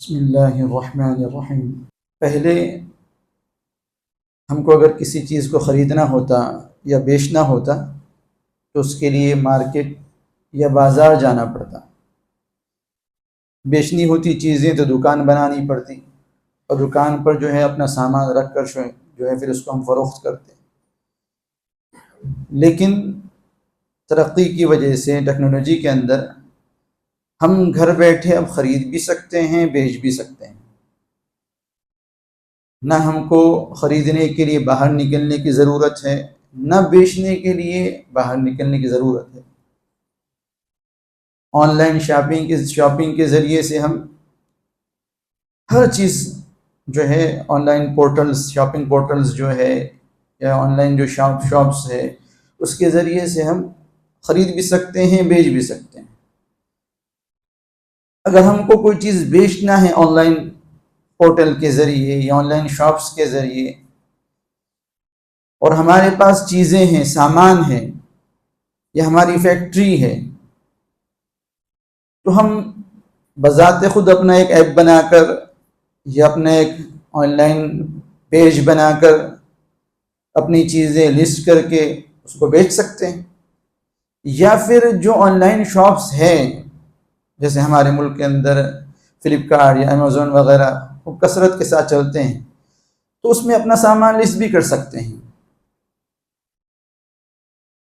بسم اللہ الرحمن الرحیم۔ پہلے ہم کو اگر کسی چیز کو خریدنا ہوتا یا بیچنا ہوتا تو اس کے لیے مارکیٹ یا بازار جانا پڑتا، بیچنی ہوتی چیزیں تو دکان بنانی پڑتی، اور دکان پر جو ہے اپنا سامان رکھ کر جو ہے پھر اس کو ہم فروخت کرتے۔ لیکن ترقی کی وجہ سے ٹیکنالوجی کے اندر ہم گھر بیٹھے اب خرید بھی سکتے ہیں، بیچ بھی سکتے ہیں۔ نہ ہم کو خریدنے کے لیے باہر نکلنے کی ضرورت ہے، نہ بیچنے کے لیے باہر نکلنے کی ضرورت ہے۔ آن لائن شاپنگ کے ذریعے سے ہم ہر چیز جو ہے on line portals, shopping portals جو ہے یا آن لائن جو شاپس ہے اس کے ذریعے سے ہم خرید بھی سکتے ہیں، بیچ بھی سکتے ہیں۔ اگر ہم کو کوئی چیز بیچنا ہے آن لائن پورٹل کے ذریعے یا آن لائن شاپس کے ذریعے، اور ہمارے پاس چیزیں ہیں، سامان ہے، یا ہماری فیکٹری ہے، تو ہم بذات خود اپنا ایک ایپ بنا کر یا اپنا ایک آن لائن پیج بنا کر اپنی چیزیں لسٹ کر کے اس کو بیچ سکتے ہیں۔ یا پھر جو آن لائن شاپس ہیں جیسے ہمارے ملک کے اندر فلپکارٹ یا امیزون وغیرہ وہ کثرت کے ساتھ چلتے ہیں، تو اس میں اپنا سامان لسٹ بھی کر سکتے ہیں۔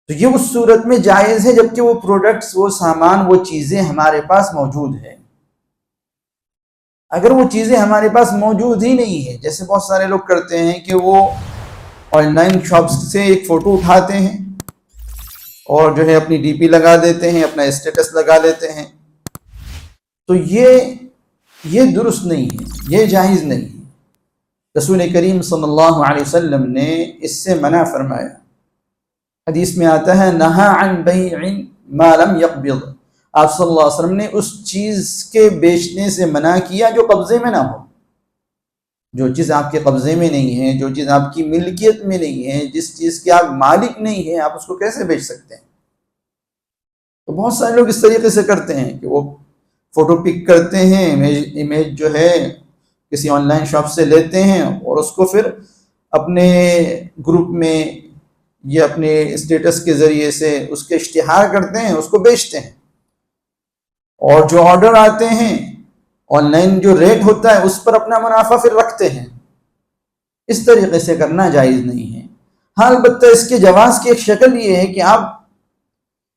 تو یہ اس صورت میں جائز ہے جبکہ وہ پروڈکٹس، وہ سامان، وہ چیزیں ہمارے پاس موجود ہیں۔ اگر وہ چیزیں ہمارے پاس موجود ہی نہیں ہے، جیسے بہت سارے لوگ کرتے ہیں کہ وہ آن لائن شاپس سے ایک فوٹو اٹھاتے ہیں اور جو ہے اپنی ڈی پی لگا دیتے ہیں، اپنا اسٹیٹس لگا لیتے ہیں، تو یہ درست نہیں ہے، یہ جائز نہیں ہے۔ رسول کریم صلی اللہ علیہ وسلم نے اس سے منع فرمایا۔ حدیث میں آتا ہے نہا عن بیع ما لم یقبض، آپ صلی اللہ علیہ وسلم نے اس چیز کے بیچنے سے منع کیا جو قبضے میں نہ ہو۔ جو چیز آپ کے قبضے میں نہیں ہے، جو چیز آپ کی ملکیت میں نہیں ہے، جس چیز کے آپ مالک نہیں ہیں، آپ اس کو کیسے بیچ سکتے ہیں؟ تو بہت سارے لوگ اس طریقے سے کرتے ہیں کہ وہ فوٹو پک کرتے ہیں، امیج جو ہے کسی آن لائن شاپ سے لیتے ہیں اور اس کو پھر اپنے گروپ میں یا اپنے اسٹیٹس کے ذریعے سے اس کے اشتہار کرتے ہیں، اس کو بیچتے ہیں، اور جو آرڈر آتے ہیں آن لائن جو ریٹ ہوتا ہے اس پر اپنا منافع پھر رکھتے ہیں۔ اس طریقے سے کرنا جائز نہیں ہے۔ ہاں البتہ اس کے جواز کی ایک شکل یہ ہے کہ آپ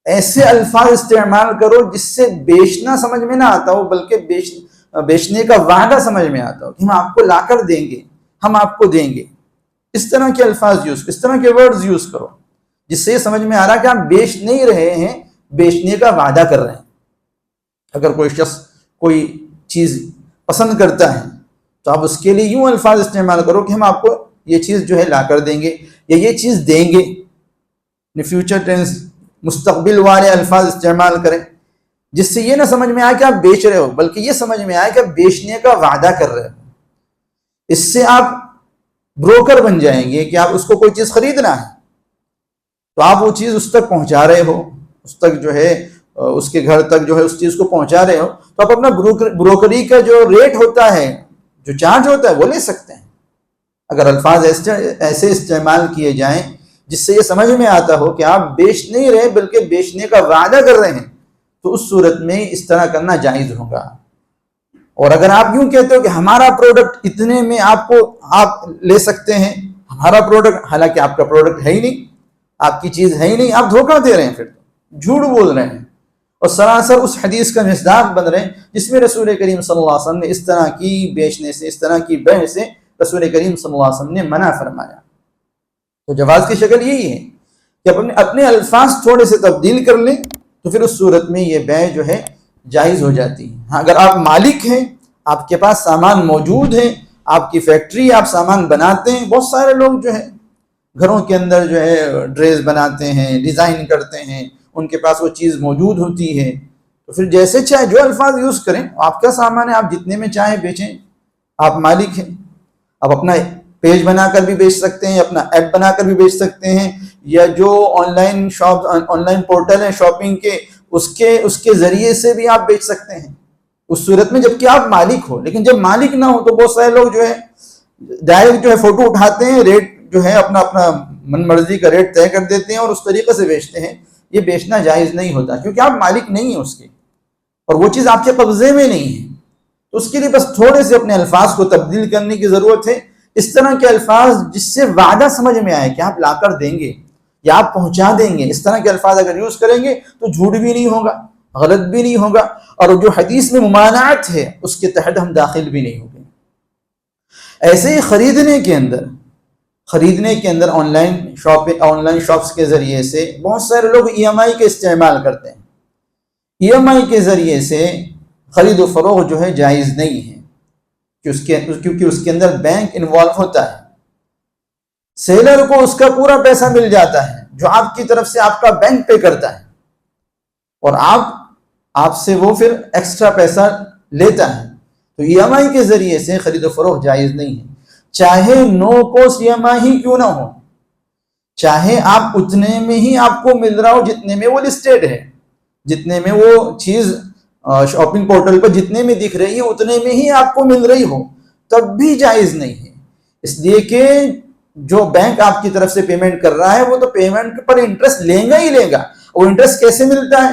ایسے الفاظ استعمال کرو جس سے بیچنا سمجھ میں نہ آتا ہو، بلکہ بیچنے کا وعدہ سمجھ میں آتا ہو کہ ہم آپ کو لا کر دیں گے، ہم آپ کو دیں گے۔ اس طرح کے الفاظ اس طرح کے ورڈز یوز کرو جس سے یہ سمجھ میں آ رہا ہے کہ آپ بیچ نہیں رہے ہیں، بیچنے کا وعدہ کر رہے ہیں۔ اگر کوئی شخص کوئی چیز پسند کرتا ہے تو آپ اس کے لیے یوں الفاظ استعمال کرو کہ ہم آپ کو یہ چیز جو ہے لا کر دیں گے یا یہ چیز دیں گے۔ فیوچر ٹینس، مستقبل والے الفاظ استعمال کریں جس سے یہ نہ سمجھ میں آئے کہ آپ بیچ رہے ہو، بلکہ یہ سمجھ میں آئے کہ آپ بیچنے کا وعدہ کر رہے ہو۔ اس سے آپ بروکر بن جائیں گے کہ آپ اس کو کوئی چیز خریدنا ہے تو آپ وہ چیز اس تک پہنچا رہے ہو، اس تک جو ہے اس کے گھر تک جو ہے اس چیز کو پہنچا رہے ہو، تو آپ اپنا بروکری کا جو ریٹ ہوتا ہے، جو چارج ہوتا ہے وہ لے سکتے ہیں۔ اگر الفاظ ایسے استعمال کیے جائیں جس سے یہ سمجھ میں آتا ہو کہ آپ بیچ نہیں رہے بلکہ بیچنے کا وعدہ کر رہے ہیں، تو اس صورت میں اس طرح کرنا جائز ہوگا۔ اور اگر آپ یوں کہتے ہو کہ ہمارا پروڈکٹ اتنے میں آپ لے سکتے ہیں، ہمارا پروڈکٹ، حالانکہ آپ کا پروڈکٹ ہے ہی نہیں، آپ کی چیز ہے ہی نہیں، آپ دھوکہ دے رہے ہیں، پھر جھوٹ بول رہے ہیں اور سراسر اس حدیث کا مصداق بن رہے ہیں جس میں رسول کریم صلی اللہ علیہ وسلم نے اس طرح کی بیچنے سے، اس طرح کی بیع سے رسول کریم صلی اللہ علیہ وسلم نے منع فرمایا۔ تو جواز کی شکل یہی ہے کہ اپنے الفاظ تھوڑے سے تبدیل کر لیں تو پھر اس صورت میں یہ بیع جو ہے جائز ہو جاتی ہے۔ ہاں اگر آپ مالک ہیں، آپ کے پاس سامان موجود ہے، آپ کی فیکٹری، آپ سامان بناتے ہیں، بہت سارے لوگ جو ہے گھروں کے اندر جو ہے ڈریس بناتے ہیں، ڈیزائن کرتے ہیں، ان کے پاس وہ چیز موجود ہوتی ہے، تو پھر جیسے چاہے جو الفاظ یوز کریں، آپ کا سامان ہے، آپ جتنے میں چاہیں بیچیں، آپ مالک ہیں۔ آپ اپنا پیج بنا کر بھی بیچ سکتے ہیں، اپنا ایپ بنا کر بھی بیچ سکتے ہیں، یا جو آن لائن پورٹل ہیں شاپنگ کے، اس کے ذریعے سے بھی آپ بیچ سکتے ہیں۔ اس صورت میں جبکہ آپ مالک ہو. لیکن جب مالک نہ ہو تو بہت سارے لوگ جو ہے ڈائریکٹ جو ہے فوٹو اٹھاتے ہیں, ریٹ جو ہے اپنا من مرضی کا ریٹ طے کر دیتے ہیں اور اس طریقے سے بیچتے ہیں. یہ بیچنا جائز نہیں ہوتا کیونکہ آپ مالک نہیں ہیں اس کے, اور وہ چیز آپ کے قبضے میں نہیں ہے. تو اس کے لیے بس تھوڑے سے اپنے الفاظ کو تبدیل کرنے کی ضرورت ہے. اس طرح کے الفاظ جس سے وعدہ سمجھ میں آئے کہ آپ لا کر دیں گے یا آپ پہنچا دیں گے, اس طرح کے الفاظ اگر یوز کریں گے تو جھوٹ بھی نہیں ہوگا, غلط بھی نہیں ہوگا, اور جو حدیث میں ممانعت ہے اس کے تحت ہم داخل بھی نہیں ہوں گے. ایسے ہی خریدنے کے اندر آن لائن شاپس کے ذریعے سے بہت سارے لوگ ای ایم آئی کا استعمال کرتے ہیں. ای ایم آئی کے ذریعے سے خرید و فروخت جو ہے جائز نہیں ہے کیونکہ اس کے اندر بینک انوالو ہوتا ہے. سیلر کو اس کا پورا پیسہ مل جاتا ہے جو آپ کی طرف سے آپ کا بینک پے کرتا ہے, اور آپ سے وہ پھر ایکسٹرا پیسہ لیتا ہے. تو ای ایم آئی کے ذریعے سے خرید و فروخت جائز نہیں ہے, چاہے نو کوسٹ ای ایم آئی ہی کیوں نہ ہو, چاہے آپ اتنے میں ہی آپ کو مل رہا ہو جتنے میں وہ لسٹڈ ہے, جتنے میں وہ چیز شاپنگ پورٹل پر جتنے میں دکھ رہی ہے اتنے میں ہی آپ کو مل رہی ہو, تب بھی جائز نہیں ہے. اس لیے کہ جو بینک آپ کی طرف سے پیمنٹ کر رہا ہے وہ تو پیمنٹ پر انٹرسٹ لے گا ہی لے گا. وہ انٹرسٹ کیسے ملتا ہے؟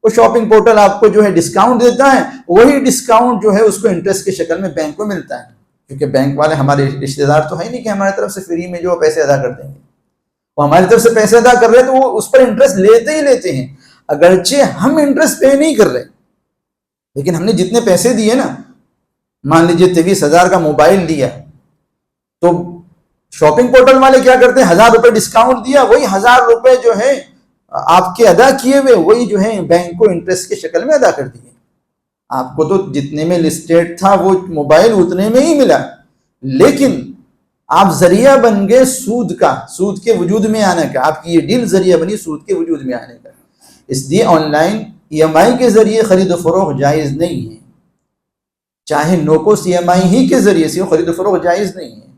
وہ شاپنگ پورٹل آپ کو جو ہے ڈسکاؤنٹ دیتا ہے, وہی ڈسکاؤنٹ جو ہے اس کو انٹرسٹ کی شکل میں بینک کو ملتا ہے. کیونکہ بینک والے ہمارے رشتے دار تو ہے نہیں کہ ہماری طرف سے فری میں جو پیسے ادا کر دیں گے. وہ ہماری طرف سے پیسے ادا کر رہے ہیں تو وہ اس پر انٹرسٹ لیتے ہی لیتے ہیں, اگرچہ ہم انٹرسٹ پے نہیں کر رہے, لیکن ہم نے جتنے پیسے دیے نا, مان لیجیے 23,000 کا موبائل دیا, تو شاپنگ پورٹل والے کیا کرتے ہیں, 1,000 روپے ڈسکاؤنٹ دیا, وہی 1,000 روپے جو ہے آپ کے ادا کیے ہوئے وہی جو ہے بینک کو انٹرسٹ کی شکل میں ادا کر دیے. آپ کو تو جتنے میں لسٹڈ تھا وہ موبائل اتنے میں ہی ملا, لیکن آپ ذریعہ بن گئے سود کے وجود میں آنے کا. آپ کی یہ ڈیل ذریعہ بنی سود کے وجود میں آنے کا. اس لیے آن لائن ای ایم آئی کے ذریعے خرید و فروخت جائز نہیں ہے, چاہے نوکوس ای ایم آئی ہی کے ذریعے سے خرید و فروخت جائز نہیں ہے.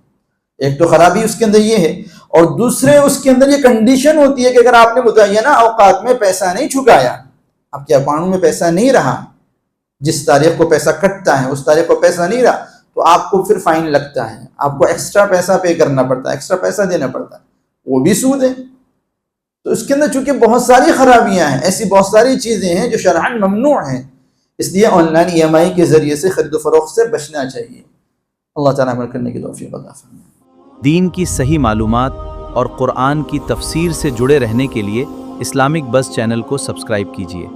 ایک تو خرابی اس کے اندر یہ ہے, اور دوسرے اس کے اندر یہ کنڈیشن ہوتی ہے کہ اگر آپ نے متعینہ اوقات میں پیسہ نہیں چکایا, آپ کے اکاؤنٹ میں پیسہ نہیں رہا, جس تاریخ کو پیسہ کٹتا ہے اس تاریخ کو پیسہ نہیں رہا, تو آپ کو پھر فائن لگتا ہے, آپ کو ایکسٹرا پیسہ پے کرنا پڑتا ہے, ایکسٹرا پیسہ دینا پڑتا ہے, وہ بھی سود ہے. تو اس کے اندر چونکہ بہت ساری خرابیاں ہیں, ایسی بہت ساری چیزیں ہیں جو شرعاً ممنوع ہیں, اس لیے آن لائن ای ایم آئی کے ذریعے سے خرید و فروخت سے بچنا چاہیے. اللہ تعالیٰ عمل کرنے کی توفیق عطا فرمائے. دین کی صحیح معلومات اور قرآن کی تفسیر سے جڑے رہنے کے لیے اسلامک بز چینل کو سبسکرائب کیجیے.